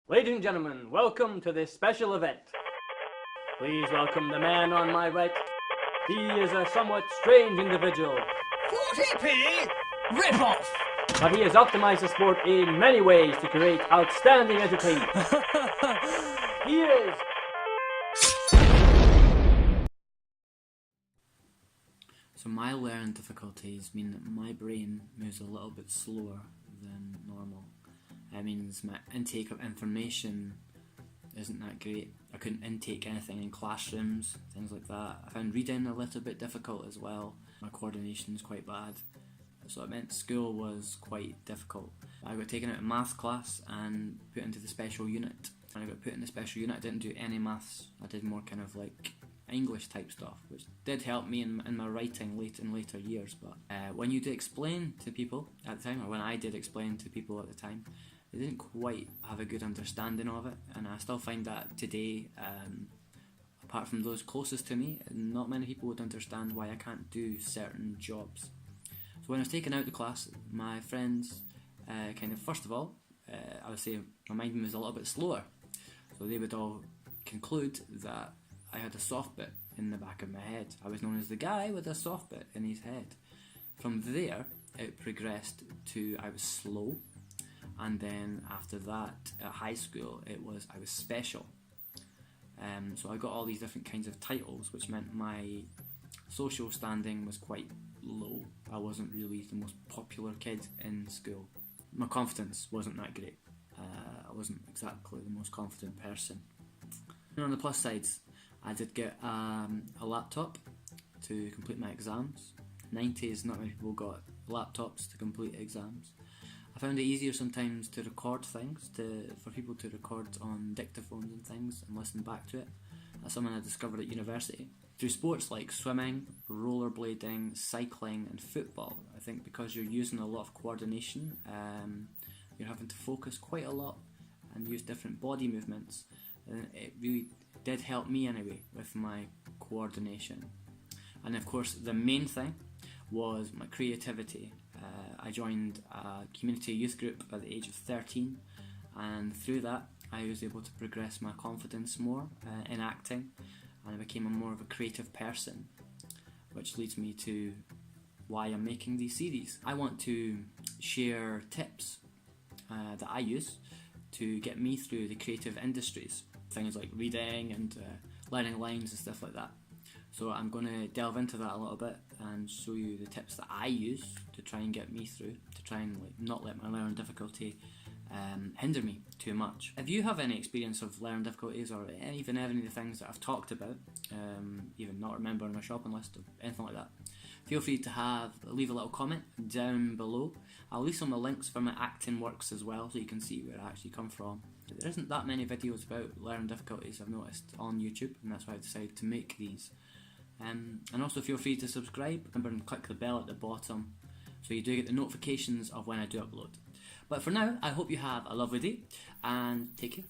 Ladies and gentlemen, welcome to this special event. Please welcome the man on my right. He is a somewhat strange individual. 40p? Rip off! But he has optimized the sport in many ways to create outstanding entertainment. He is... So my learning difficulties mean that my brain moves a little bit slower than normal. It means my intake of information isn't that great. I couldn't intake anything in classrooms, things like that. I found reading a little bit difficult as well. My coordination is quite bad. So it meant school was quite difficult. I got taken out of maths class and put into the special unit. When I got put in the special unit, I didn't do any maths. I did more kind of like English type stuff, which did help me in my writing in later years. But when you do explain to people at the time, or when I did explain to people at the time, they didn't quite have a good understanding of it, and I still find that today, apart from those closest to me, not many people would understand why I can't do certain jobs. So when I was taken out of the class, my friends first of all, I would say my mind was a little bit slower, so they would all conclude that I had a soft bit in the back of my head. I was known as the guy with a soft bit in his head. From there, it progressed to I was slow. And then after that, at high school, I was special. So I got all these different kinds of titles, which meant my social standing was quite low. I wasn't really the most popular kid in school. My confidence wasn't that great. I wasn't exactly the most confident person. And on the plus sides, I did get a laptop to complete my exams. 90s, not many people got laptops to complete exams. I found it easier sometimes to record things, for people to record on dictaphones and things and listen back to it. That's something I discovered at university. Through sports like swimming, rollerblading, cycling and football, I think because you're using a lot of coordination, you're having to focus quite a lot and use different body movements. And it really did help me anyway with my coordination. And of course the main thing was my creativity. I joined a community youth group at the age of 13, and through that I was able to progress my confidence more in acting, and I became more of a creative person, which leads me to why I'm making these series. I want to share tips that I use to get me through the creative industries, things like reading and learning lines and stuff like that. So I'm going to delve into that a little bit and show you the tips that I use to try and get me through, to try and not let my learning difficulty hinder me too much. If you have any experience of learning difficulties or even any of the things that I've talked about, even not remembering a shopping list or anything like that, feel free to leave a little comment down below. I'll leave some of the links for my acting works as well, so you can see where I actually come from. There isn't that many videos about learning difficulties I've noticed on YouTube, and that's why I decided to make these. And also feel free to subscribe. Remember and click the bell at the bottom so you do get the notifications of when I do upload. But for now, I hope you have a lovely day and take care.